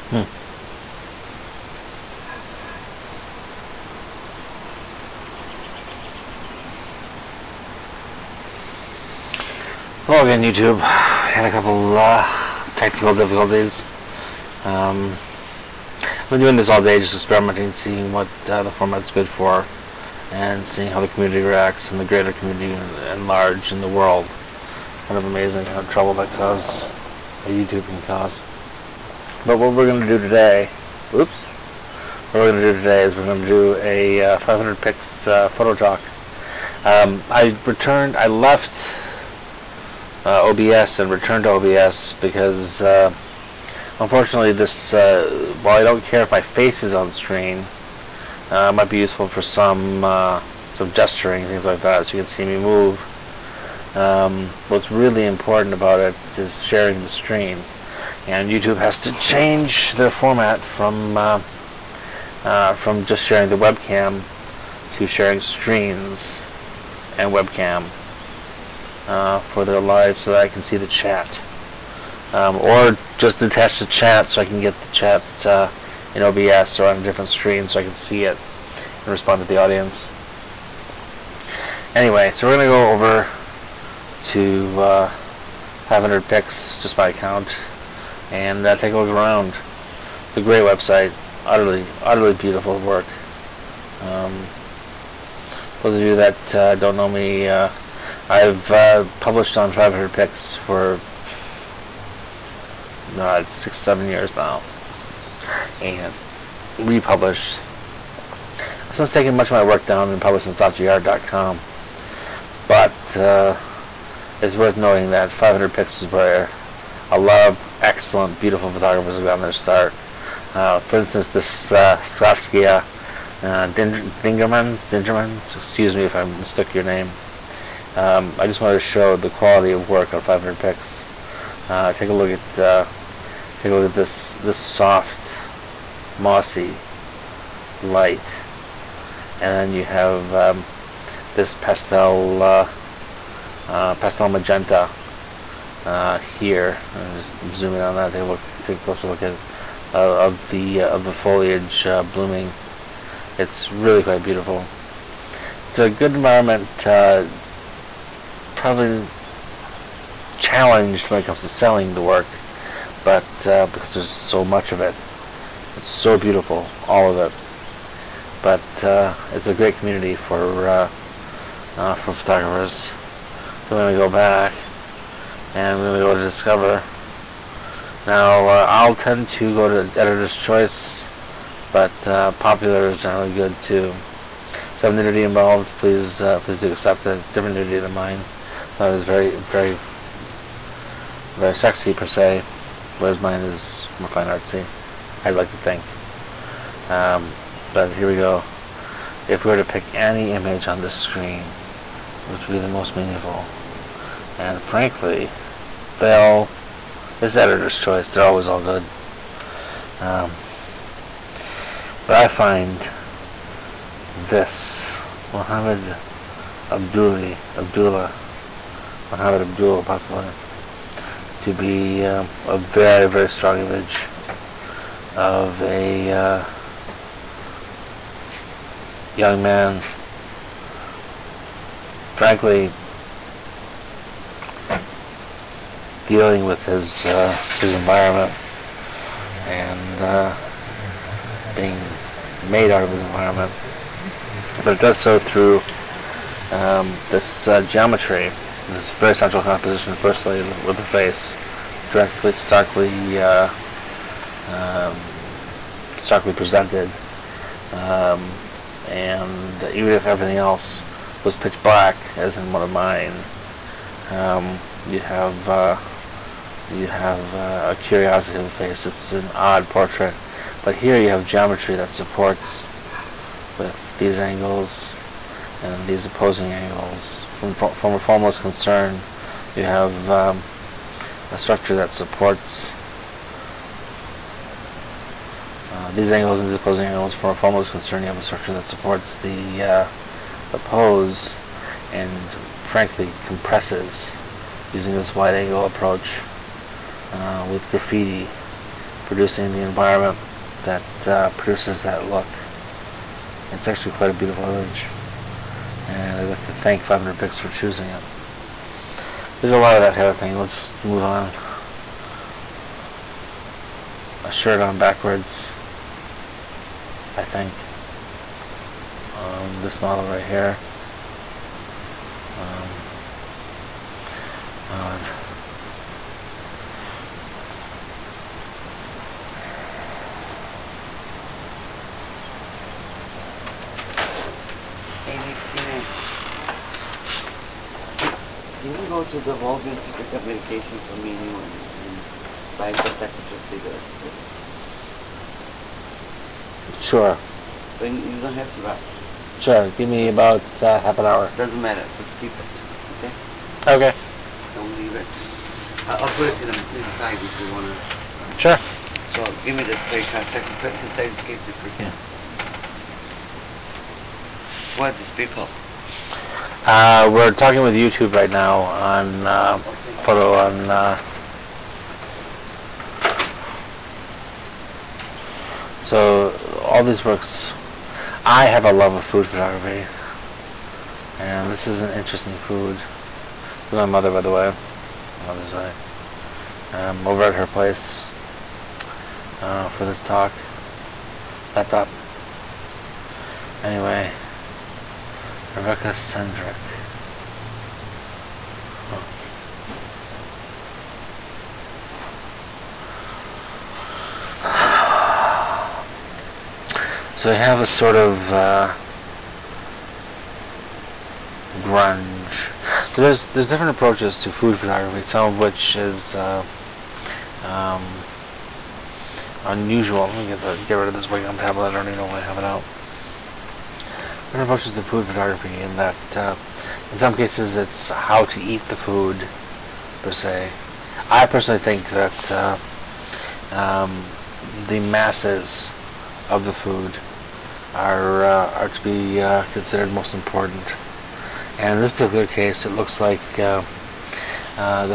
Hello again, YouTube. Had a couple technical difficulties. I've been doing this all day, just experimenting, seeing what the format's good for, and seeing how the community reacts and the greater community at large in the world. Kind of amazing how trouble that causes, or YouTube can cause. But what we're going to do today, what we're going to do today is we're going to do a 500 pics photo talk. I left OBS and returned to OBS because unfortunately this, while I don't care if my face is on screen, it might be useful for some gesturing, things like that, so you can see me move. What's really important about it is sharing the screen, and YouTube has to change their format from just sharing the webcam to sharing screens and webcam for their live, so that I can see the chat, or just attach the chat so I can get the chat in OBS or on a different screen so I can see it and respond to the audience. Anyway, so we're going to go over to 500 pics, just my account, and take a look around. It's a great website, utterly beautiful work. Those of you that don't know me, I've published on 500 pics for 6-7 years now, and republished. I've since taken much of my work down and published on softgr.com, but it's worth noting that 500 pics is where a lot of excellent, beautiful photographers have gotten their start. For instance, this Saskia Dingermans, excuse me if I mistook your name. I just wanted to show the quality of work on 500 pics. Take a look at this soft, mossy light, and then you have this pastel magenta here. Just zoom in on that. Take a closer look at of the foliage blooming. It's really quite beautiful. It's a good environment. Probably challenged when it comes to selling the work, but because there's so much of it, it's so beautiful, all of it. But it's a great community for photographers. So we're going to go back, and we're going to go to Discover. Now I'll tend to go to Editor's Choice, but Popular is generally good too. Some nudity involved, please do accept it. It's different nudity than mine. That is very, very, very sexy per se, whereas mine is more fine artsy, I'd like to think. But here we go. If we were to pick any image on this screen, which would be the most meaningful, and frankly, it's Editor's Choice. They're always all good. But I find this Mohammed Abdullah possibly, to be a very, very strong image of a young man, frankly, dealing with his environment and being made out of his environment, but it does so through this geometry, this very central composition, firstly with the face, starkly presented, and even if everything else was pitch black, as in one of mine, you have a curiosity of the face. It's an odd portrait, but here you have geometry that supports with these angles and these opposing angles. From a foremost concern, you have a structure that supports these angles and these opposing angles. From a foremost concern, you have a structure that supports the pose and frankly compresses using this wide angle approach with graffiti producing the environment that produces that look. It's actually quite a beautiful image, and I'd like to thank 500 Pix for choosing it. There's a lot of that kind of thing. Let's move on. A shirt on backwards, I think. This model right here. Can you go to the Walgreens to pick up medication for me and buy some temperature cigarettes? Sure. But you don't have to rush. Sure. Give me about half an hour. Doesn't matter. Just keep it. Okay? Okay. Don't leave it. I'll put it inside if you want to. Sure. So give me the credit card so I can put it inside in case you forget. What is people? We're talking with YouTube right now on photo on. So all these works. I have a love of food photography, and this is an interesting food. This is my mother, by the way. Mother's Day. Over at her place for this talk. Laptop. Anyway. Rebecca Sendrick. So we have a sort of grunge. So there's different approaches to food photography, some of which is unusual. Let me get rid of this Wacom tablet. I don't even know why I have it out. Different approaches to food photography in that in some cases it's how to eat the food per se. I personally think that the masses of the food are to be considered most important. And in this particular case, it looks like the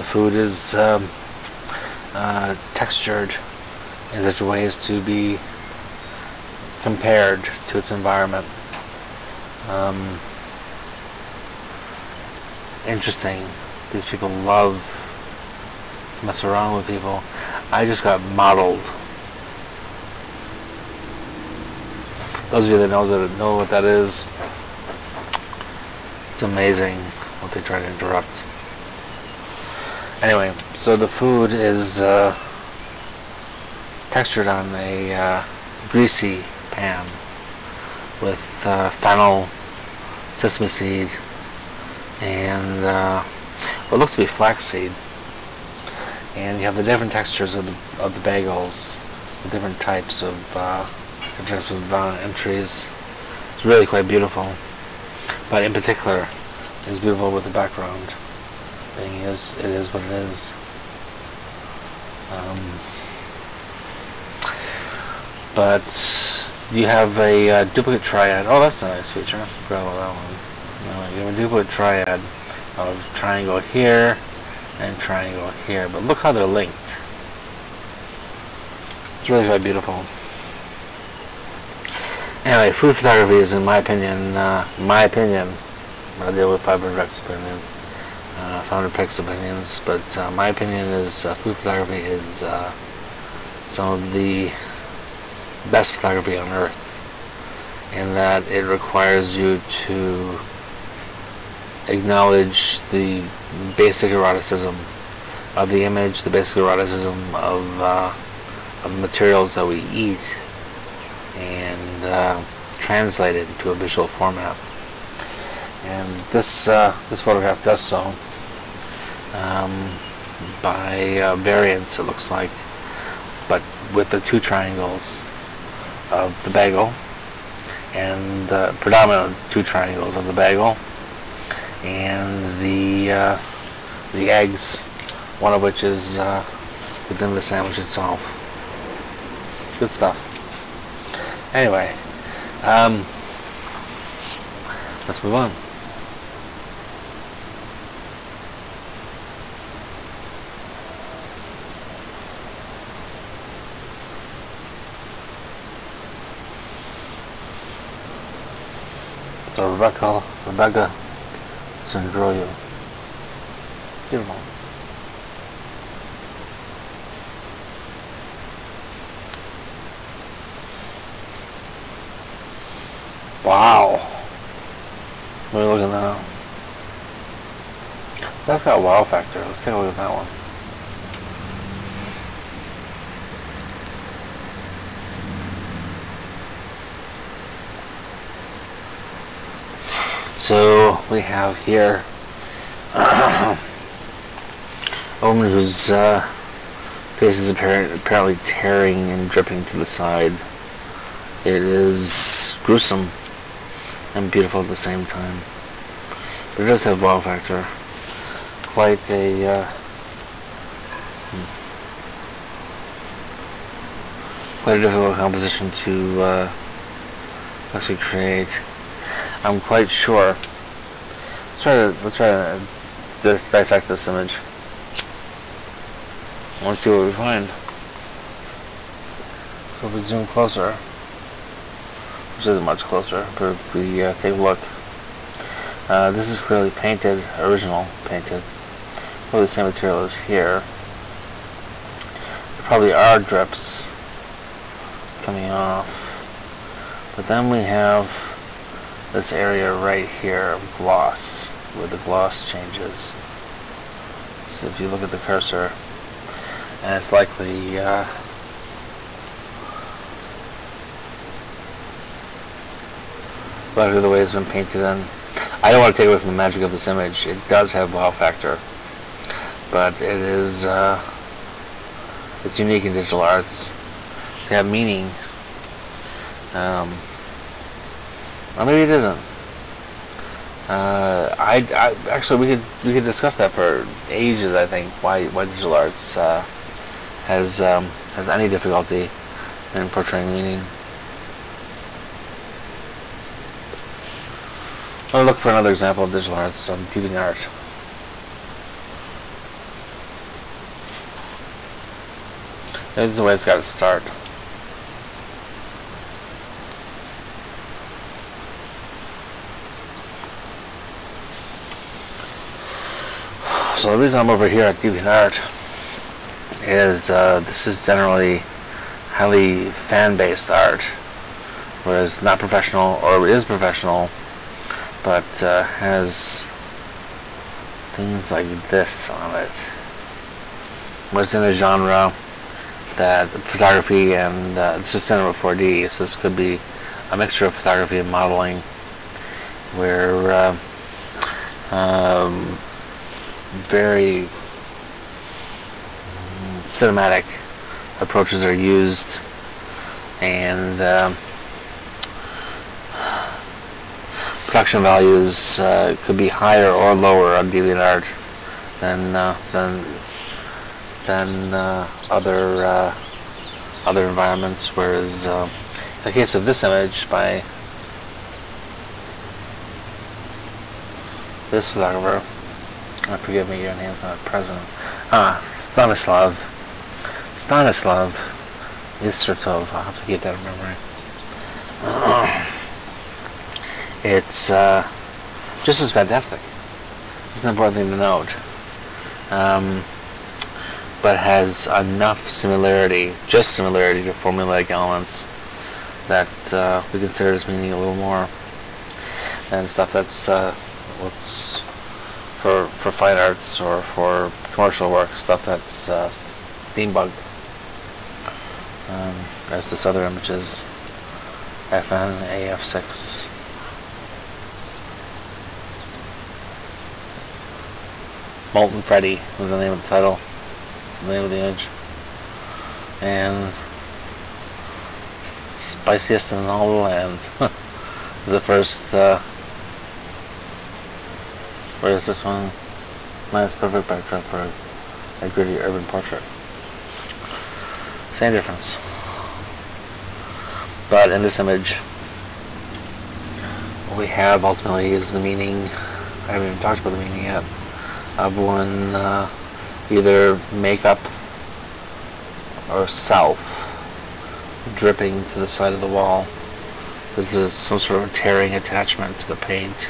food is textured in such a way as to be compared to its environment. Interesting. These people love to mess around with people. I just got modeled. Those of you that know what that is, it's amazing what they try to interrupt. Anyway, so the food is textured on a greasy pan with fennel, sesame seed, and what looks to be flaxseed. And you have the different textures of the bagels, the different types of entries. It's really quite beautiful, but in particular, it's beautiful with the background. It is what it is. But you have a duplicate triad. Oh, that's a nice feature. I forgot about that one. You have a duplicate triad of triangle here and triangle here. But look how they're linked. It's really quite beautiful. Anyway, food photography is, in my opinion, I deal with 500 Rex opinion, 500 Pix opinions, but my opinion is food photography is some of the best photography on earth, in that it requires you to acknowledge the basic eroticism of the image, the basic eroticism of materials that we eat, and translate it into a visual format. And this photograph does so by variants, it looks like, but with the two triangles of the bagel, and the predominant two triangles of the bagel, and the eggs, one of which is within the sandwich itself. Good stuff. Anyway, let's move on. So Rebecca Sandroyo. Beautiful. Wow. Let me look at that. That's got wow factor. Let's take a look at that one. So we have here a woman whose face is apparently tearing and dripping to the side. It is gruesome and beautiful at the same time. But it does have wow factor. Quite a quite a difficult composition to actually create. I'm quite sure. Let's try to dissect this image. Let's see what we find. So if we zoom closer, which isn't much closer, but if we take a look, this is clearly painted, original painted. Well, the same material as here. There probably are drips coming off, but then we have this area right here of gloss, where the gloss changes. So if you look at the cursor, and it's likely the way it's been painted in. I don't want to take away from the magic of this image. It does have wow factor, but it is it's unique in digital arts. They have meaning. Or maybe it isn't. I actually we could discuss that for ages. I think why digital arts has any difficulty in portraying meaning. I'll look for another example of digital arts on DeviantArt. This is the way it's got to start. So the reason I'm over here at DeviantArt is this is generally highly fan-based art, whereas it's not professional, or is professional, but has things like this on it. Where it's in a genre that photography and it's just cinema 4D, so this could be a mixture of photography and modeling, where very cinematic approaches are used, and production values could be higher or lower on DeviantArt than other environments. Whereas in the case of this image by this photographer, forgive me, your name's not present. Stanislav Istratov. I'll have to keep that in memory. It's just as fantastic. It's an important thing to note. But has enough similarity, just similarity to formulaic elements that we consider as meaning a little more than stuff that's what's for fine arts or for commercial work, stuff that's steampunk, as this other image is FN AF6. Molten Freddy was the name of the title, the name of the image, and spiciest in all the land. The first. Where is this one? Nice, perfect backdrop for a gritty urban portrait. Same difference. But in this image, what we have ultimately is the meaning, I haven't even talked about the meaning yet, of one either makeup or self dripping to the side of the wall There's some sort of tearing attachment to the paint.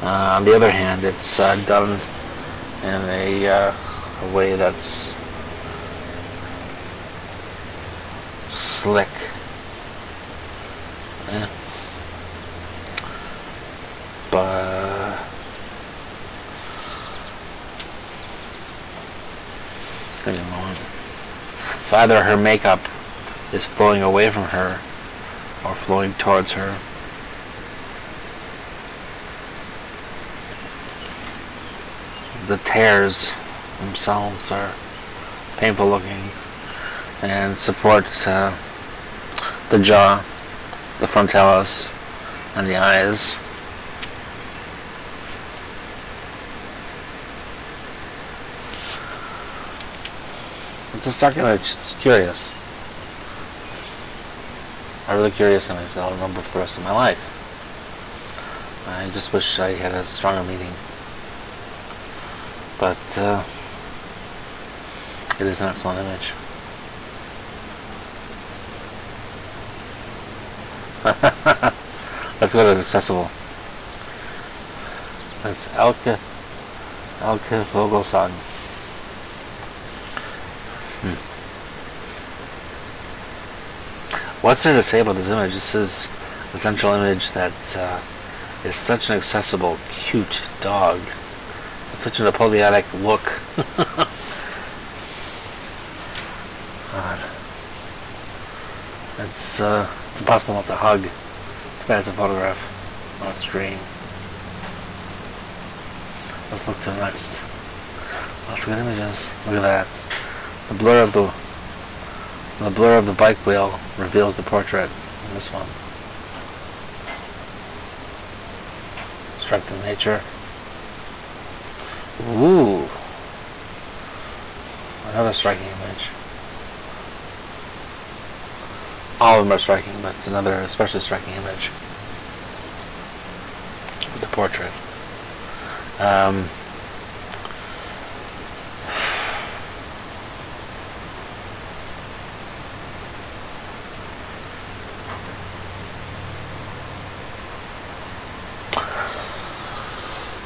On the other hand, it's done in a way that's slick. Yeah. But give me a moment. So either her makeup is flowing away from her or flowing towards her. The tears themselves are painful looking and support the jaw, the frontalis, and the eyes. It's a stark image. It's curious. A really curious image that I'll remember for the rest of my life. I just wish I had a stronger meaning. But it is an excellent image. Let's go to accessible. That's Elke Vogelsang. What's there to say about this image? This is a central image that is such an accessible, cute dog. With such a Napoleonic look. God. It's impossible not to hug. Too bad it's a photograph, not a screen. Let's look to the next. Lots of good images. Look at that. The blur of the bike wheel reveals the portrait in this one. Strength of nature. Ooh. Another striking image. All of them are striking, but it's another especially striking image with the portrait.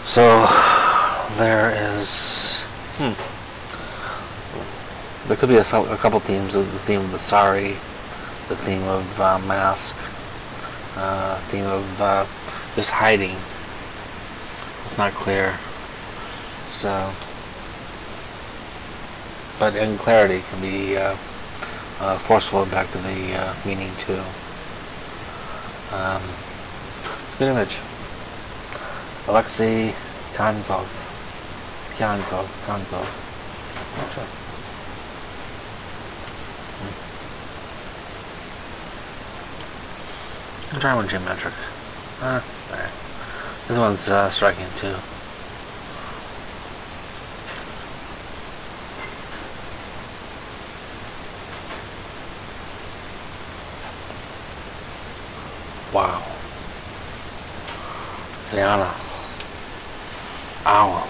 So there is there could be a couple themes. The theme of the sari, the theme of mask, theme of just hiding. It's not clear. It's but in clarity can be a forceful impact of the meaning too. It's a good image. Alexei Konkov. Sure. I'll try one geometric. This one's striking too. Wow. Diana. Owl.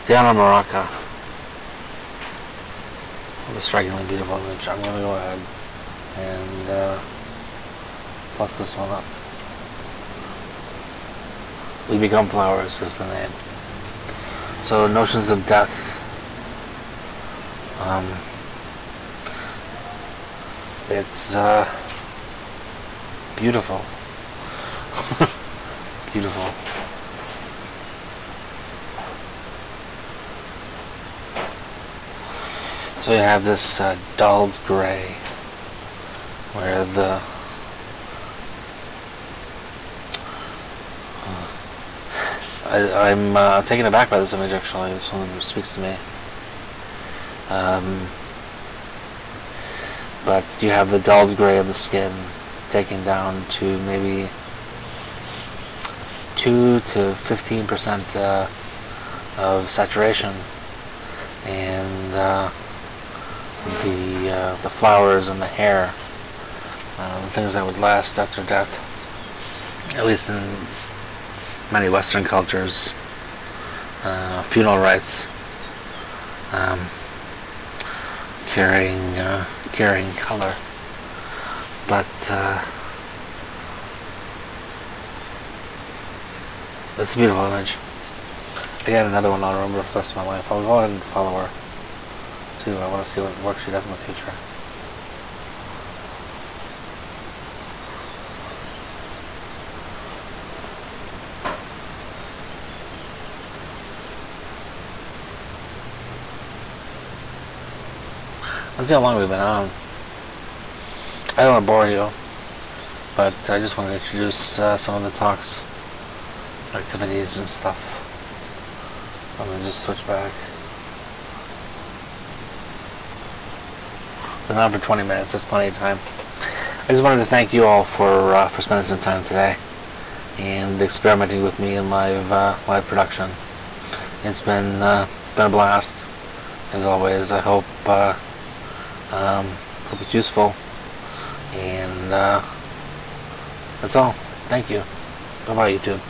Diana Maraca. What a strikingly beautiful image. I'm going to go ahead and plus this one up. We Become Flowers is the name. So notions of death. It's beautiful. Beautiful. So you have this dulled gray where the I'm taken aback by this image actually. This one speaks to me. But you have the dulled gray of the skin taken down to maybe 2 to 15% of saturation, and the flowers and the hair, the things that would last after death, at least in many Western cultures, carrying color. But it's a beautiful image. I got another one I'll remember for the rest of my life. I'll go ahead and follow her too. I want to see what work she does in the future. Let's see how long we've been on. I don't want to bore you, but I just want to introduce some of the talks, activities and stuff. So I'm going to just switch back. Been on for 20 minutes, that's plenty of time. I just wanted to thank you all for spending some time today and experimenting with me in live production. It's been a blast, as always. I hope it's useful, and that's all. Thank you. Bye bye, YouTube.